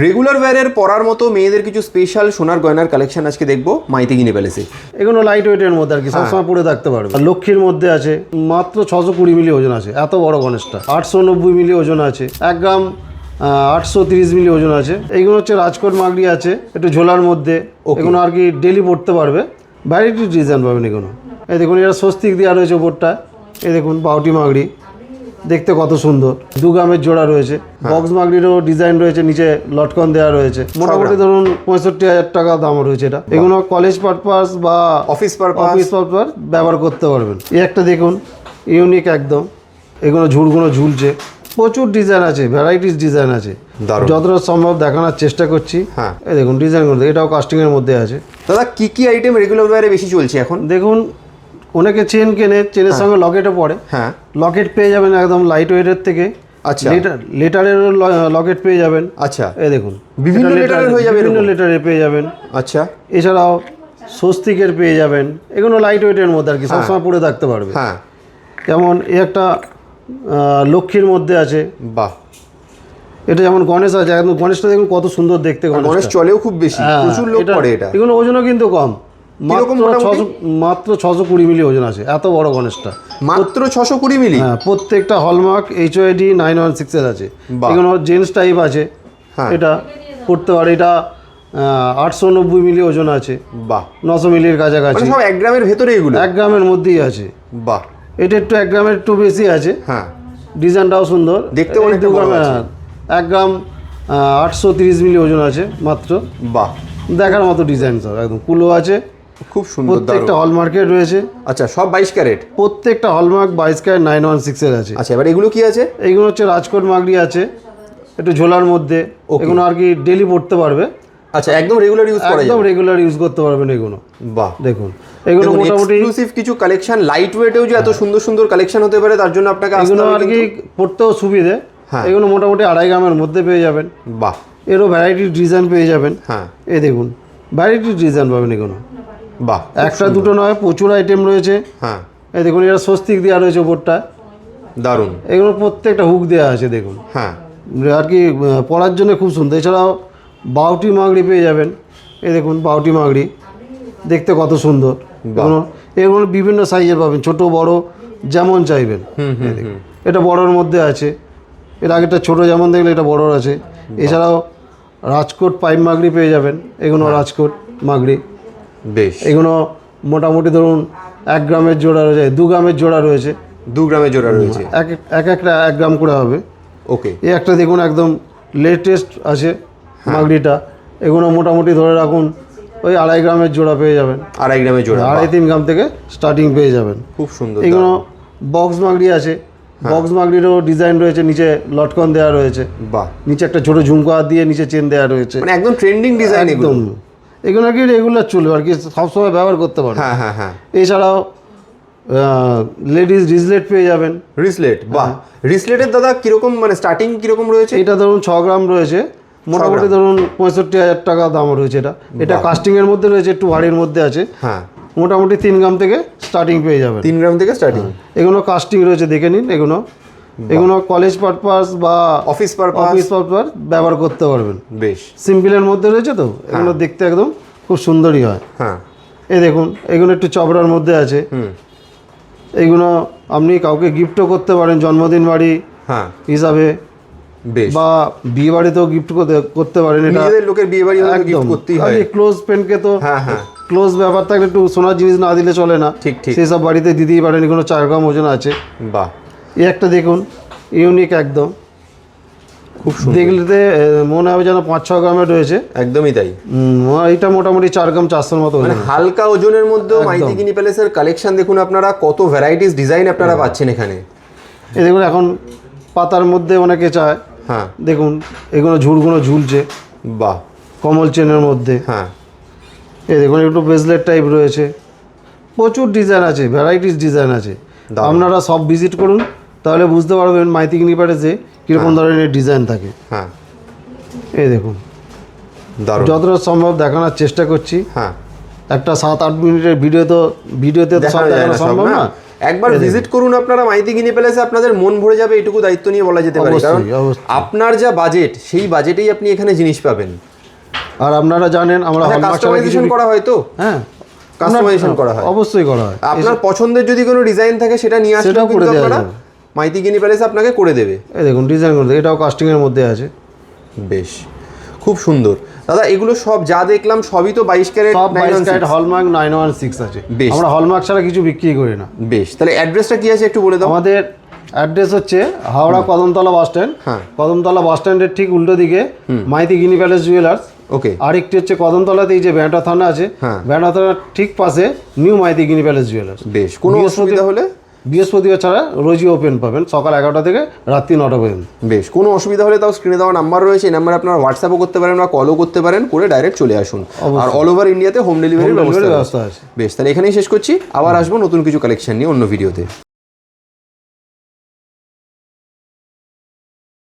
Regular ওয়্যারের পরার মতো মেয়েদের কিছু স্পেশাল সোনার গয়নার কালেকশন আজকে দেখবো মাইতিগিনি প্যালেসে। এগুলো লাইট ওয়েটের মধ্যে আর কি, সবসময় পরে থাকতে পারবে। আর লক্ষ্মীর মধ্যে আছে, মাত্র 620 মিলি ওজন আছে, এত বড় গণেশটা। 890 মিলি ওজন আছে, 1 গ্রাম 830 মিলি ওজন আছে। এইগুলো হচ্ছে রাজকোট মাগড়ি আছে, একটু ঝোলার মধ্যে। এগুলো আর কি ডেলি পড়তে পারবে, ভ্যারাইটি ডিজাইন পাবেন এগুলো। এই দেখুন, এটা স্বস্তিক দেওয়া রয়েছে ওপরটা। এই দেখুন বাউটি মাগড়ি, দেখতে কত সুন্দর। 2 গ্রামের জোড়া রয়েছে। বক্স মাগড়িরও ডিজাইন রয়েছে, নিচে লটকন দেওয়া রয়েছে। মোটামুটি ধরুন 65,000 টাকা দাম রয়েছে এটা। এগুলো কলেজ পারপাস বা অফিস পারপাস ব্যবহার করতে পারবেন। এই একটা দেখুন, ইউনিক একদম। এগুলো ঝুলগুলো ঝুলছে, প্রচুর ডিজাইন আছে, ভ্যারাইটিস ডিজাইন আছে। যতটা সম্ভব দেখানোর চেষ্টা করছি। এই দেখুন ডিজাইনগুলো, এটাও কাস্টিংয়ের মধ্যে আছে। দাদা কি কি আইটেম রেগুলার ওয়্যারে বেশি চলছে এখন? দেখুন, অনেকে চেন কেনে, চেনের সঙ্গে লকেটও পড়ে। হ্যাঁ, লকেট পেয়ে যাবেন একদম লাইট ওয়েটের থেকে। আচ্ছা, লেটারেরও লকেট পেয়ে যাবেন। আচ্ছা, এই দেখুন বিভিন্ন লেটারের হয়ে যাবে, বিভিন্ন লেটারের পেয়ে যাবেন। আচ্ছা, এছাড়াও স্বস্তিকের পেয়ে যাবেন। এগুলো লাইট ওয়েটের মধ্যে আর কি, সবসময় পরে থাকতে পারবে। হ্যাঁ, যেমন এই একটা লক্ষ্মীর মধ্যে আছে। বাহ, এটা যেমন গণেশ আছে, একদম গণেশটা দেখুন কত সুন্দর দেখতে। গণেশ চলেও খুব বেশি, প্রচুর লোক পড়ে এটা। এগুলো ওজনও কিন্তু কম, মাত্র 620 মিলি ওজন আছে, এত বড় গণেশটা। মাত্র 620 মিলি। হ্যাঁ, প্রত্যেকটা হলমার্ক HYD 916 এর আছে। এগুলো জেন্টস টাইপ আছে। এটা পড়তে পারে। এটা 890 মিলি ওজন আছে। বাহ, 900 মিলির কাছাকাছি। সব 1 গ্রামের ভেতরে এগুলো? 1 গ্রামের মধ্যেই আছে। বাহ, এটা একটু 1 গ্রামের একটু বেশি আছে। হ্যাঁ, ডিজাইনটাও সুন্দর, দেখতে অনেকটা বড় আছে। 1 গ্রাম 830 মিলি ওজন আছে মাত্র। বাহ, দেখার মতো ডিজাইন, সব একদম কুলো আছে, খুব সুন্দর। প্রত্যেকটা হলমার্কের রয়েছে। আচ্ছা, সব 22 ক্যারেট? প্রত্যেকটা হলমার্ক 22 ক্যারেট 916 এর আছে। আচ্ছা, এবার এগুলো কি আছে? এইগুলো হচ্ছে রাজকোট মাগড়ি আছে, একটু ঝোলার মধ্যে। এগুলো আর কি ডেলি পড়তে পারবে। আচ্ছা, একদম রেগুলার ইউজ করা যাবে? একদম রেগুলার ইউজ করতে পারবেন এগুলো। বাহ, দেখুন এগুলো মোটামুটি এক্সক্লুসিভ কিছু কালেকশন। লাইট ওয়েটেও যে এত সুন্দর সুন্দর কালেকশন হতে পারে, তার জন্য আপনাকে আসতে এগুলো হবে আর কি পড়তেও সুবিধে। এগুলো মোটামুটি 2.5 গ্রামের মধ্যে পেয়ে যাবেন। বাহ, এরও ভ্যারাইটি ডিজাইন পেয়ে যাবেন। হ্যাঁ, এই দেখুন ভ্যারাইটি ডিজাইন পাবেন এগুলো। বাহ, একটা দুটো নয়, প্রচুর আইটেম রয়েছে। হ্যাঁ, এই দেখুন, এটা স্বস্তিক দেওয়া রয়েছে ওপরটা। দারুণ। এগুলো প্রত্যেকটা হুক দেওয়া আছে দেখুন। হ্যাঁ, আর কি পড়ার জন্য খুব সুন্দর। এছাড়াও বাউটি মাগড়ি পেয়ে যাবেন। এই দেখুন বাউটি মাগড়ি, দেখতে কত সুন্দর। এগুলো বিভিন্ন সাইজের পাবেন, ছোট বড় যেমন চাইবেন। এটা বড়োর মধ্যে আছে। এর আগেটা ছোট যেমন দেখলে, এটা বড়োর আছে। এছাড়াও রাজকোট পাইপ মাগড়ি পেয়ে যাবেন। এগুলো রাজকোট মাগড়ি বেশ। এগুলো মোটামুটি ধরুন 1 গ্রামের জোড়া রয়েছে, 2 গ্রামের জোড়া রয়েছে। 2 গ্রামের জোড়া রয়েছে, একটা 1 গ্রাম করে হবে। ওকে। এই একটা দেখুন একদম লেটেস্ট আছে মাগড়িটা। এগুলো মোটামুটি ধরে রাখুন ওই 2.5 গ্রামের জোড়া পেয়ে যাবেন। 2.5 গ্রামের জোড়া? 2.5-3 গ্রাম থেকে স্টার্টিং পেয়ে যাবেন। খুব সুন্দর। এগুলো বক্স মাগড়ি আছে। বক্স মাগড়িরও ডিজাইন রয়েছে, নিচে লটকন দেওয়া রয়েছে। বাহ, নিচে একটা ছোট ঝুমকা দিয়ে নিচে চেন দেওয়া রয়েছে, মানে একদম ট্রেন্ডিং ডিজাইন একদম। এগুলো কি রেগুলার চলবে আর কি, সবসময় ব্যবহার করতে পারবেন। হ্যাঁ হ্যাঁ হ্যাঁ। এছাড়াও লেডিস রিজলেট পেয়ে যাবেন। রিসলেট? বাহ, রিসলেটের দাদা কিরকম, মানে স্টার্টিং কিরকম রয়েছে? এটা ধরুন 6 গ্রাম রয়েছে, মোটামুটি ধরুন 65,000 টাকা দাম রয়েছে এটা। এটা কাস্টিংয়ের মধ্যে রয়েছে, একটু ভারীর মধ্যে আছে। হ্যাঁ, মোটামুটি 3 গ্রাম থেকে স্টার্টিং পেয়ে যাবেন। 3 গ্রাম থেকে স্টার্টিং। এগুলো কাস্টিং রয়েছে, দেখে নিন। এগুলো কলেজ পারপাস বা অফিস পারপাস ব্যবহার করতে পারবেন। বেশ সিম্পলের মধ্যে রয়েছে তো, এগুলো দেখতে একদম খুব সুন্দরই হয়। হ্যাঁ, এই দেখুন এগুলো একটু চবড়ার মধ্যে আছে। এগুলো আপনি কাউকে গিফটও করতে পারেন, জন্মদিন বাড়ি হিসাবে বা বিয়ে বাড়িতেও গিফট করতে পারেন। এটা নিজেদের লোকের বিয়ে বাড়ি হলে গিফট করতেই হয়। ক্লোজ ফ্রেন্ডকে তো ক্লোজ ব্যাপার থাকলে একটু সোনার জিনিস না দিলে চলে না। ঠিক ঠিক, সেই সব বাড়িতে দিতেই পারেন। এগুলো 4 গ্রাম ওজন আছে। বাহ, এই একটা দেখুন ইউনিক একদম, খুব দেখলে মনে হবে যেন 5-6 গ্রামের রয়েছে। একদমই তাই। এটা মোটামুটি 4 গ্রাম 400-র মতো, মানে হালকা ওজনের মধ্যে মাইতিগিনি প্যালেসের কালেকশন দেখুন আপনারা, কত ভ্যারাইটিস ডিজাইন আপনারা পাচ্ছেন এখানে। এই দেখুন এখন পাতার মধ্যে অনেকে চায়। হ্যাঁ, দেখুন এগুলো ঝুলগুলো ঝুলছে। বাহ, কমল চেনের মধ্যে। হ্যাঁ, এই দেখুন একটু ব্রেসলেট টাইপ রয়েছে, প্রচুর ডিজাইন আছে, ভ্যারাইটিস ডিজাইন আছে। আপনারা সব ভিজিট করুন, তাহলে বুঝতে পারবেন মাইতিগিনি প্যালেসে কীরকম ধরনের ডিজাইন থাকে। হ্যাঁ, এই দেখুন যতটা সম্ভব দেখানোর চেষ্টা করছি। হ্যাঁ, একটা 7-8 মিনিটের ভিডিওতে তো সব দেখানো সম্ভব না। একবার ভিজিট করুন আপনারা মাইতি গিনি প্যালেসে, আপনাদের মন ভরে যাবে, এটুকু দায়িত্ব নিয়ে বলা যেতে পারে। কারণ অবশ্যই। আপনার যা বাজেট সেই বাজেটেই আপনি এখানে জিনিস পাবেন। আর আপনারা জানেন আমরা কাস্টমাইজেশন করা হয় তো? হ্যাঁ, কাস্টমাইজেশন করা হয়, অবশ্যই করা হয়। আপনার পছন্দের যদি কোনো ডিজাইন থাকে সেটা নিয়ে আসলে সেটাও করে দেওয়া যাবে। মাইতি গিনি প্যালেস আপনাকে করে দেবে। এই দেখুন ডিজাইন করে, এটাও কাস্টিং এর মধ্যে আছে। বেশ, খুব সুন্দর দাদা। এগুলো সব যা দেখলাম সবই তো 22 ক্যারেট, সব 22 ক্যারেট হলমার্ক 916 আছে। বেশ। আমরা হলমার্ক ছাড়া কিছু বিক্রি করি না। বেশ, তাহলে অ্যাড্রেসটা কি আছে একটু বলে দাও। আমাদের অ্যাড্রেস হচ্ছে হাওড়া কদমতলা বাস স্ট্যান্ড। হ্যাঁ। কদমতলা বাস স্ট্যান্ডের ঠিক উল্টো দিকে মাইতি গিনি প্যালেস জুয়েলার্স। ওকে। আরেকটি হচ্ছে কদমতলাতে এই যে ব্যান্ডা থানা আছে, হ্যাঁ। ব্যান্ডা থানার ঠিক পাশে নিউ মাইতি গিনি প্যালেস জুয়েলার্স। বেশ, কোনো অসুবিধা হলে বৃহস্পতিবার ছাড়া রোজই ওপেন পাবেন, সকাল 11টা থেকে রাত্রি 9টা পর্যন্ত। বেশ, কোনো অসুবিধা হলে তাও স্ক্রিনে দেওয়া নাম্বার রয়েছে, এই নাম্বারে আপনারা হোয়াটসঅ্যাপও করতে পারেন বা কলও করতে পারেন, করে ডাইরেক্ট চলে আসুন। আর অল ওভার ইন্ডিয়াতে হোম ডেলিভারির ব্যবস্থা ব্যবস্থা আছে। বেশ, তাহলে এখানেই শেষ করছি, আবার আসবো নতুন কিছু কালেকশন নিয়ে অন্য ভিডিওতে।